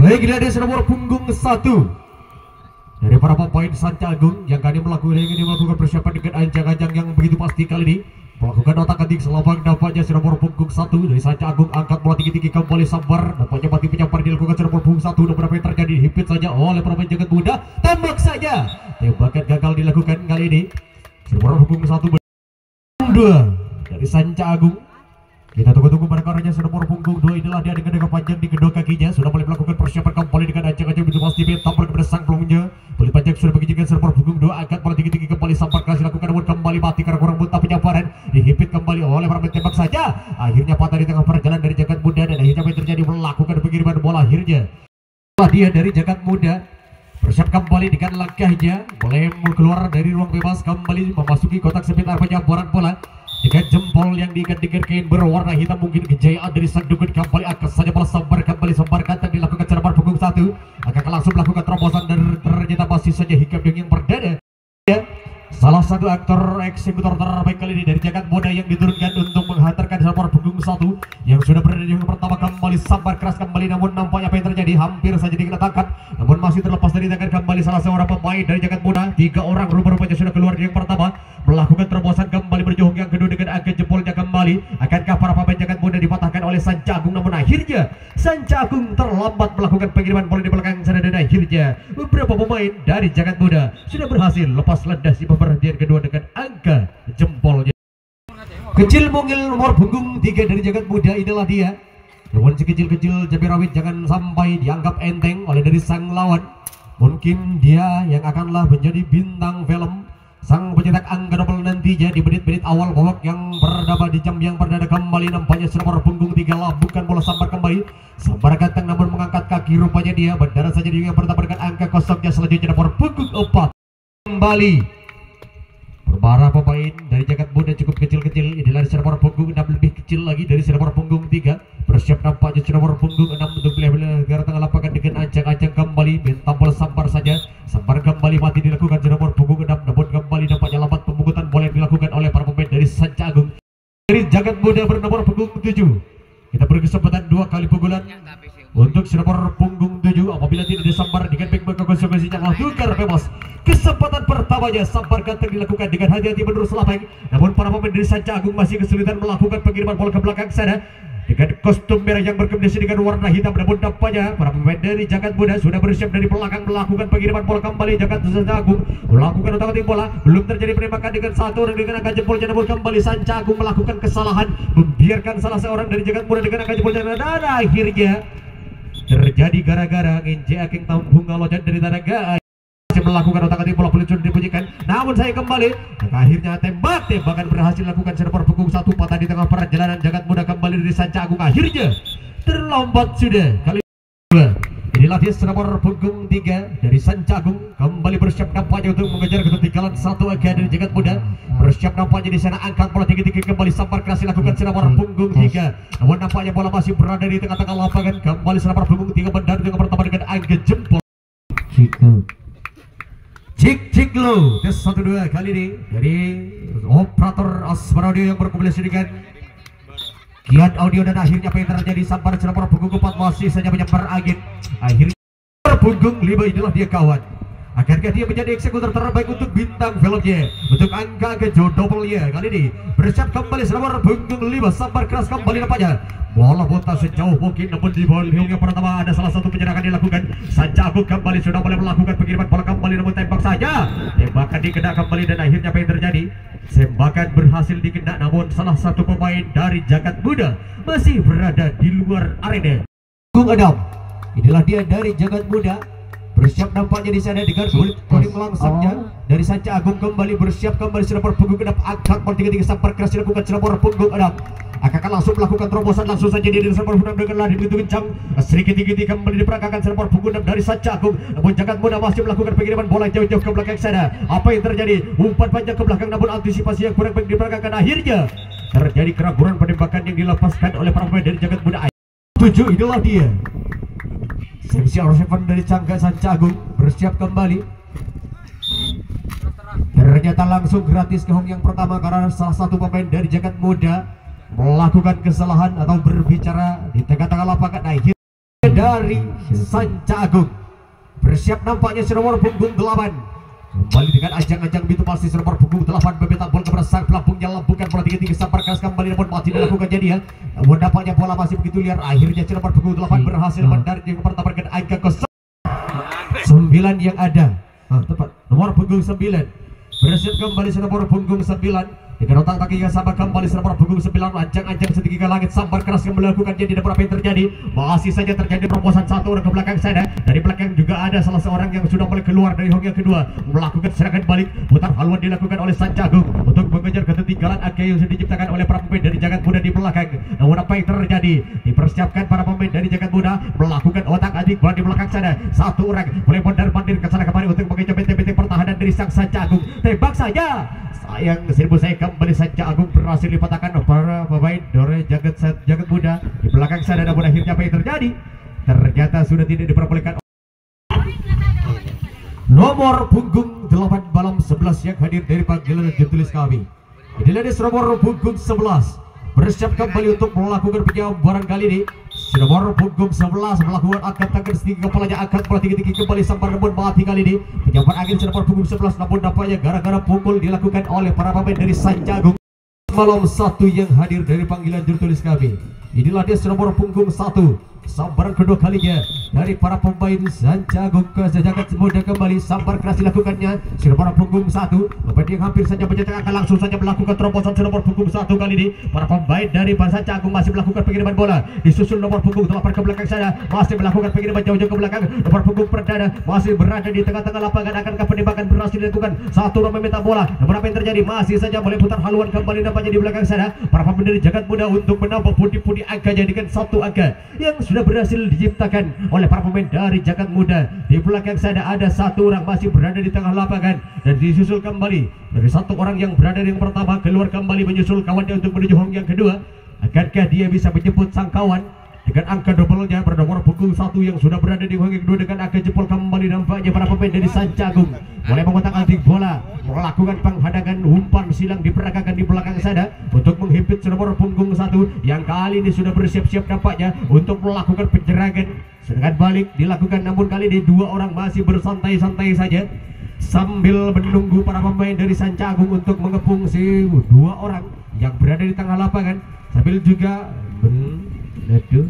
Baik, dari nomor punggung 1 dari para pemain Sanca Agung yang kali melakukan persiapan dengan ajang-ajang yang begitu pasti kali ini. Melakukan otak-atik selapang nampaknya nomor punggung 1 dari Sanca Agung, angkat bola tinggi-tinggi kembali sambar, nampaknya mati penyampar dilakukan nomor punggung 1. Namun apa yang terjadi, himpit saja oleh pemain jagat muda, tembak saja, tembakan gagal dilakukan kali ini. Nomor punggung 1 2 dari Sanca Agung. Kita tunggu-tunggu pada karanya nomor punggung 2. Inilah dia dengan panjang di kedua kakinya, sudah mulai melakukan persiapan kembali dengan ajang-ajang begitu pasti, tampar kepada sang pelungnya. Boleh panjang sudah mengizinkan nomor punggung 2, angkat bola tinggi-tinggi kembali sambar keras dilakukan, namun kembali mati karena kurang muntah penyamparan, dihimpit kembali oleh para tembak saja. Akhirnya patah di tengah perjalanan dari jagat muda, dan akhirnya apa yang terjadi, melakukan pengiriman bola. Akhirnya dia dari jagat muda bersiap kembali dengan langkahnya, mulai keluar dari ruang bebas, kembali memasuki kotak sempit penyamparan bola dengan jempol yang diikat-ikat kain berwarna hitam. Mungkin kejayaan dari sang dukun kembali akan saja bola sambar kembali, sambarkan dan dilakukan nomor punggung 1, akan langsung melakukan terobosan dan ternyata masih saja hikam yang berdada. Ya, salah satu aktor eksekutor terbaik kali ini dari jagat muda yang diturunkan untuk menghantarkan nomor punggung 1 yang sudah berada di yang pertama, kembali sambar keras kembali, namun nampaknya apa yang terjadi, hampir saja dikatakan, namun masih terlepas dari tangan kembali salah seorang pemain dari jagat muda. 3 orang rupa-rupanya sudah keluar di yang pertama, melakukan terobosan kembali berjuang yang kedua dengan angkat jempolnya kembali. Akankah para pemain jagat muda dipatahkan oleh Sanca Agung, namun akhirnya Sanca Agung terlambat melakukan pengiriman bola di belakang sana, dan akhirnya beberapa pemain dari jagat muda sudah berhasil lepas landas di pemberhentian kedua dengan angka jempolnya. Kecil mungil nomor punggung 3 dari jagat muda, inilah dia. Namun sekecil-kecil cabai rawit jangan sampai dianggap enteng oleh dari sang lawan. Mungkin dia yang akanlah menjadi bintang film, sang pencetak angka double nantinya di menit-menit awal babak yang berdaba di jam yang berdada. Kembali nampaknya nomor punggung 3 bukan bola sambar kembali, sambar ganteng namun mengangkat kaki, rupanya dia berdarah saja di yang pertama dengan angka kosongnya. Selanjutnya nomor punggung 4 kembali para pemain dari jagat muda cukup kecil-kecil. Inilah nomor punggung 6 lebih kecil lagi dari nomor punggung 3. Bersiap nampaknya nomor punggung 6 untuk bela-bela negara tengah lapangan dengan ajang-ajang kembali, minta bola sambar saja, sambar kembali mati dilakukan nomor punggung 6, namun kembali nampaknya lambat pemungutan bola yang dilakukan oleh para pemain dari Sanca Agung. Dari jagat muda bernomor punggung 7, kita beri kesempatan 2 kali pukulan untuk nomor punggung 7. Apabila tidak disambar dengan baik, maka konsekuensinya adalah tukar bebas. Kesempatan pertamanya sambar ganteng dilakukan dengan hati-hati menurut Selapeng, namun para pemain dari Sanca Agung masih kesulitan melakukan pengiriman bola ke belakang sana dengan kostum merah yang berkombinasi dengan warna hitam. Namun nampaknya para pemain dari jagat muda sudah bersiap dari belakang melakukan pengiriman bola kembali. Jagat Sanca Agung melakukan otak-atik bola, belum terjadi penembakan dengan satu orang dengan angka jempolnya, namun kembali Sanca Agung melakukan kesalahan, membiarkan salah seorang dari jagat muda dengan angka jempolnya, dan akhirnya terjadi gara-gara nginjek aking tahun bunga lojan dari tanaga melakukan otak-atik bola peluncur dibunyikan, namun saya kembali akhirnya tembakan berhasil dilakukan nomor punggung 1, patah di tengah perjalanan jagat muda kembali dari Sanca Agung. Akhirnya terlambat sudah kali 2. Inilah dia nomor punggung 3 dari Sanca Agung, kembali bersiap nampaknya untuk mengejar ketertinggalan 1 angka dari jagat muda. Bersiap nampaknya di sana, angkat bola tinggi-tinggi kembali, sambar keras dilakukan nomor punggung 3, namun nampaknya bola masih berada di tengah-tengah lapangan. Kembali nomor punggung 3 mendarat dengan pertama dengan angka jempol. Cik lo tes 1-2 kali ini dari operator Asmar Audio yang berkomunikasi dengan Kian Audio, dan akhirnya apa yang terjadi, sambar nomor punggung 4 masih saja menyebar angin. Akhirnya punggung 5, inilah dia kawan. Akankah dia menjadi eksekutor terbaik untuk bintang filmnya, untuk angka double-nya kali ini? Bersiap kembali nomor punggung 5, sambar keras kembali nampaknya bola botak sejauh mungkin, namun di bawah yang pertama ada salah satu penyerangan dilakukan. Sanca Agung kembali sudah boleh melakukan pengiriman bola kembali, namun tembak saja, tembakan dikena kembali, dan akhirnya apa yang terjadi, tembakan berhasil dikena, namun salah satu pemain dari jagat muda masih berada di luar arena. Punggung 6, inilah dia dari jagat muda, bersiap nampaknya di sana dengan kulit langsungnya dari Sanca Agung. Kembali bersiap kembali nomor punggung 6, angkat bola tinggi-tinggi sambar keras dilakukan nomor punggung 6, akan langsung melakukan terobosan langsung saja di nomor punggung 6 dengan lari begitu kencang, sedikit tinggi kembali diperagakan nomor punggung 6 dari Sanca Agung. Namun jagat muda masih melakukan pengiriman bola jauh-jauh ke belakang sana. Apa yang terjadi, umpan panjang ke belakang, namun antisipasi yang kurang baik diperagakan. Akhirnya terjadi keraguan penembakan yang dilepaskan oleh para pemain dari jagat muda. 7, inilah dia CR7 dari Cangga Sanca Agung, bersiap kembali. Ternyata langsung gratis ke home yang pertama karena salah satu pemain dari jagat muda melakukan kesalahan atau berbicara di tengah-tengah lapangan. Akhirnya dari Sanca Agung. Bersiap nampaknya nomor punggung 8. Kembali dengan ajang-ajang pintu pasti nomor punggung 8 meminta bola kepada sang pelampungnya, lambungkan bola tinggi-tinggi sampai keras kembali namun masih dilakukan jadi ya. Namun nampaknya bola masih begitu liar. Akhirnya nomor punggung 8 berhasil menarik yang pertama dengan angka 9 yang ada. Tepat nomor punggung 9. Bersiap kembali nomor punggung 9. Dengan otak kaki yang sama kembali nomor punggung 9. Ancang-ancang setinggi ke langit sambar keras yang melakukan jadi apa yang terjadi. Masih saja terjadi perobosan satu orang ke belakang sana. Dari belakang juga ada salah seorang yang sudah mulai keluar dari hong yang kedua, melakukan serangan balik. Putar haluan dilakukan oleh Sanca Agung untuk mengejar ketertinggalan AK yang sudah diciptakan oleh para pemain dari Jagat Muda di belakang. Namun apa yang terjadi? Dipersiapkan para pemain dari Jagat Muda melakukan otak-atik bola di belakang sana. Satu orang boleh mondar-mandir ke sana kemari untuk mengejar benteng-benteng pertahanan dari sang Sanca Agung. Tembak saja. Sayang 1000 saya kembali Sanca Agung berhasil dipatahkan para pemain dari Jagat Muda di belakang sana. Namun akhirnya apa yang terjadi? Ternyata sudah tidak diperbolehkan. Nomor punggung 8 malam 11 yang hadir dari panggilan jurnalis kami. Inilah dia nomor punggung 11 bersiap kembali untuk melakukan penjabaran kali ini. Nomor punggung 11 melakukan angkat tangan setinggi kepalanya, angkat bola tinggi-tinggi kembali sampai namun mati kali ini. Penjabaran angin nomor punggung 11 namun nampaknya gara-gara pukul dilakukan oleh para pemain dari Sanca Agung. Malam 1 yang hadir dari panggilan jurnalis kami. Inilah dia nomor punggung 1. Sambaran kedua kalinya dari para pemain Sanca Agung ke Jagat Muda kembali. Sambar keras dilakukannya nomor punggung 1. Pemain yang hampir saja mencetak langsung saja melakukan terobosan nomor punggung 1 kali ini. Para pemain dari Sanca Agung masih melakukan pengiriman bola. Disusul nomor punggung 8 ke belakang sana, masih melakukan pengiriman jauh-jauh ke belakang. Nomor punggung perdana masih berada di tengah-tengah lapangan. Akankah penembakan berhasil dilakukan? Satu orang meminta bola. Namun apa yang terjadi? Masih saja boleh putar haluan kembali nampaknya di belakang sana. Para pemain dari Jagat Muda untuk menambah pundi-pundi angkanya dengan satu angka yang sudah berhasil diciptakan oleh para pemain dari Jagat Muda. Di belakang sana ada satu orang masih berada di tengah lapangan dan disusul kembali dari satu orang yang berada di yang pertama, keluar kembali menyusul kawannya untuk menuju hong yang kedua. Akankah dia bisa menjemput sang kawan dengan angka double-nya bernomor punggung 1 yang sudah berada di hong yang kedua dengan angka jempol kembali. Nampaknya para pemain dari Sanca Agung mulai mengotak-atik bola, melakukan penghadangan, umpan silang diperagakan di belakang sana untuk menghimpit nomor punggung 1 yang kali ini sudah bersiap-siap nampaknya untuk melakukan penyerangan. Serangan balik dilakukan namun kali ini dua orang masih bersantai-santai saja sambil menunggu para pemain dari Sanca Agung untuk mengepung si dua orang yang berada di tengah lapangan sambil juga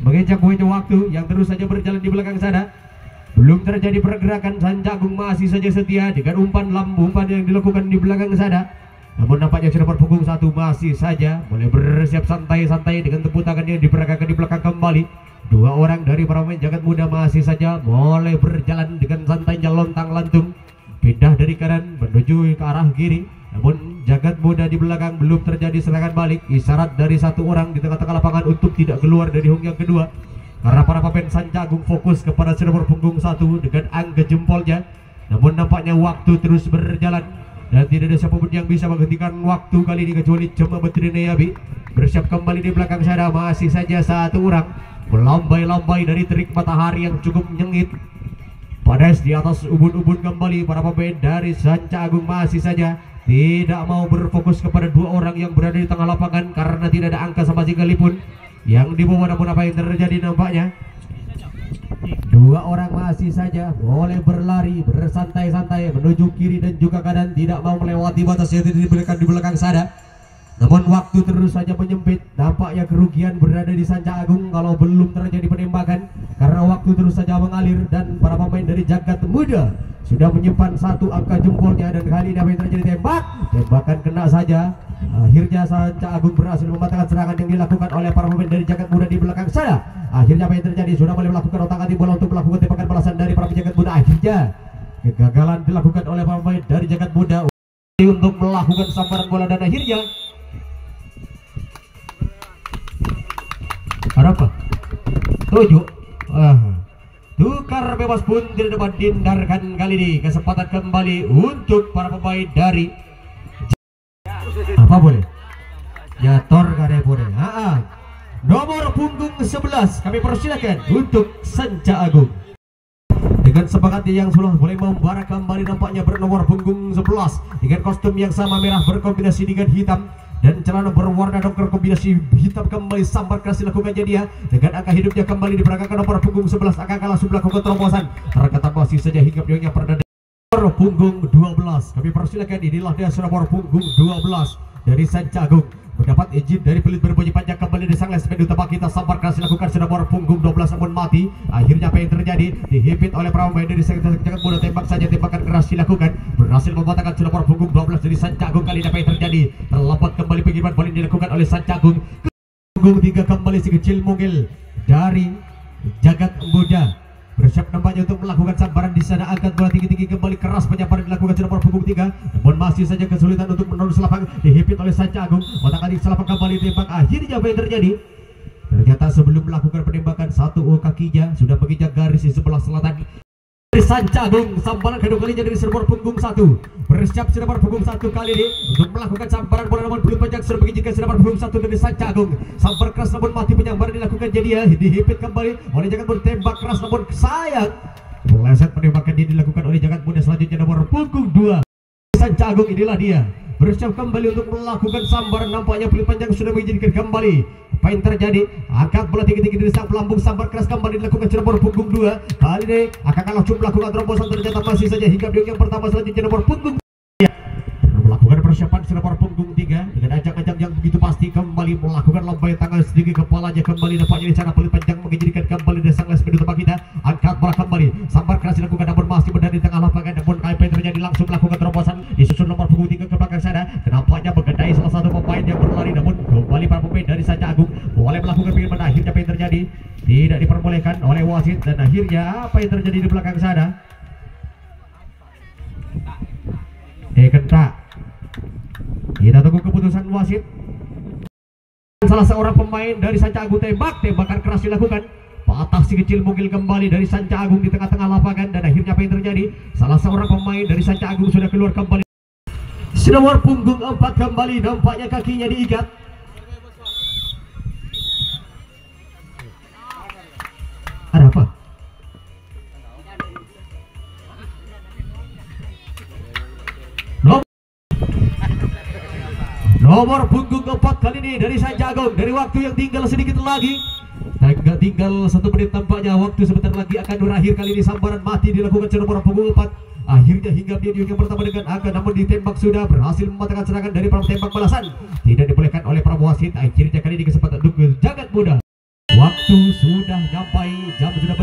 mengejak waktu yang terus saja berjalan di belakang sana. Belum terjadi pergerakan. Sanca Agung masih saja setia dengan umpan yang dilakukan di belakang sana. Namun nampaknya nomor punggung 1 masih saja boleh bersiap santai-santai dengan tepuk tangan yang diperagakan di belakang kembali. Dua orang dari para pemain Jagat Muda masih saja boleh berjalan dengan santainya lontang-lantung, pindah dari kanan menuju ke arah kiri. Namun Jagat Muda di belakang belum terjadi serangan balik. Isyarat dari satu orang di tengah-tengah lapangan untuk tidak keluar dari hong yang kedua, karena para pemain Sanca Agung fokus kepada nomor punggung 1 dengan angka jempolnya. Namun nampaknya waktu terus berjalan dan tidak ada siapapun yang bisa menghentikan waktu kali ini kecuali Cema Betrine Yabi. Bersiap kembali di belakang sana, masih saja satu orang melambai-lambai dari terik matahari yang cukup nyengit. Padas di atas ubun-ubun kembali. Para pemain dari Sanca Agung masih saja tidak mau berfokus kepada dua orang yang berada di tengah lapangan karena tidak ada angka sama sekalipun yang dibawa. Namun apa yang terjadi nampaknya dua orang masih saja boleh berlari bersantai-santai menuju kiri dan juga kanan, tidak mau melewati batas yang diberikan di belakang sana. Namun waktu terus saja menyempit. Nampaknya kerugian berada di Sanca Agung kalau belum terjadi penembakan karena waktu terus saja mengalir dan para pemain dari Jagat Muda sudah menyimpan satu angka jempolnya. Dan kali ini apa yang terjadi? Tembakan kena saja. Akhirnya Sanca Agung berhasil mematahkan serangan yang dilakukan oleh para pemain dari Jagat Muda di belakang sana. Akhirnya apa yang terjadi? Sudah boleh melakukan otak-atik bola untuk melakukan tembakan balasan dari para Jagat Muda. Akhirnya kegagalan dilakukan oleh para pemain dari Jagat Muda untuk melakukan sambaran bola dan akhirnya ada apa? 7. Tukar bebas pun tidak dapat dihindarkan kali ini. Kesempatan kembali untuk para pemain dari apa boleh? Nyator kare boleh. Nomor punggung 11 kami persilakan untuk Sanca Agung. Dengan semangat yang sudah boleh membara kembali nampaknya bernomor punggung 11 dengan kostum yang sama merah berkombinasi dengan hitam. dan celana berwarna doker kombinasi hitam kembali sambar keras dilakukan dia dengan angka hidupnya kembali diperagakan nomor punggung 11 angka langsung melakukan terobosan terkata masih saja hingga yang perdana nomor punggung 12 kami persilakan inilah dia nomor punggung 12 dari Sancagung mendapat izin dari pelit berbunyi panjang kembali di sang lesmen utama kita sambar keras dilakukan nomor punggung 12 namun mati akhirnya apa yang terjadi dihimpit oleh para pemain dari sangat mudah tembak saja tembakan keras dilakukan berhasil mematahkan nomor punggung 12 dari Sancagung kali ini apa yang terjadi terlambat kembali pengiriman bola dilakukan oleh Sancagung punggung 3 kembali si kecil mungil dari Jagat Muda bersiap nampaknya untuk melakukan sambaran di sana angkat bola tinggi-tinggi kembali keras penyamparan dilakukan nomor punggung 3 namun masih saja kesulitan untuk menurun selapang dihimpit oleh Sancagung otak-atik selapang kembali tembak akhirnya apa yang terjadi ternyata sebelum melakukan penembakan satu kakinya sudah menginjak garis di sebelah selatan Sancagung sambaran kedua kalinya dari nomor punggung 1 bersiap nomor punggung 1 kali ini untuk melakukan sambaran bola namun belum panjang sudah menginjak nomor punggung 1 dari Sancagung sambar keras namun mati penyambaran dilakukan jadi ya dihimpit kembali oleh Jagat bertembak keras namun sayang meleset penembakan ini dilakukan oleh Jagat Muda selanjutnya nomor punggung 2 Sancagung inilah dia bersiap kembali untuk melakukan sambaran nampaknya pelit panjang sudah mengizinkan kembali apa yang terjadi angkat bola tinggi-tinggi dari sang pelambung sambar keras kembali dilakukan nomor punggung 2 kali ini akan langsung melakukan terobosan ternyata masih saja hingga yang pertama selanjutnya nomor punggung melakukan persiapan nomor punggung 3 dengan ajang-ajang yang begitu pasti kembali melakukan lomba tangan sedikit kepalanya kembali nampaknya di sana pelit panjang mengizinkan kembali dari sang lesmen utama kita angkat bola kembali sambar keras dilakukan namun masih berada di tengah lapangan namun apa yang terjadi langsung melakukan terobosan disusun nomor punggung 3 ke belakang sana nampaknya mengenai salah satu pemain yang berlari namun kembali para pemain dari Sancagung boleh melakukan pengiriman akhirnya apa yang terjadi tidak diperbolehkan oleh wasit dan akhirnya apa yang terjadi di belakang sana kentak kita tunggu keputusan wasit salah seorang pemain dari Sancagung tembakan keras dilakukan patah si kecil mungil kembali dari Sancagung di tengah-tengah lapangan dan akhirnya apa yang terjadi salah seorang pemain dari Sancagung sudah keluar kembali nomor punggung 4 kembali nampaknya kakinya diikat ada apa? Nomor punggung 4 kali ini dari Sancagung dari waktu yang tinggal sedikit lagi tinggal 1 menit tampaknya waktu sebentar lagi akan berakhir kali ini sambaran mati dilakukan nomor punggung 4 akhirnya hingga dia yang pertama dengan angka namun ditembak sudah berhasil mematahkan serangan dari para tembak balasan tidak dibolehkan oleh para wasit akhirnya kali ini kesempatan untuk Jagat Muda waktu sudah sampai jam sudah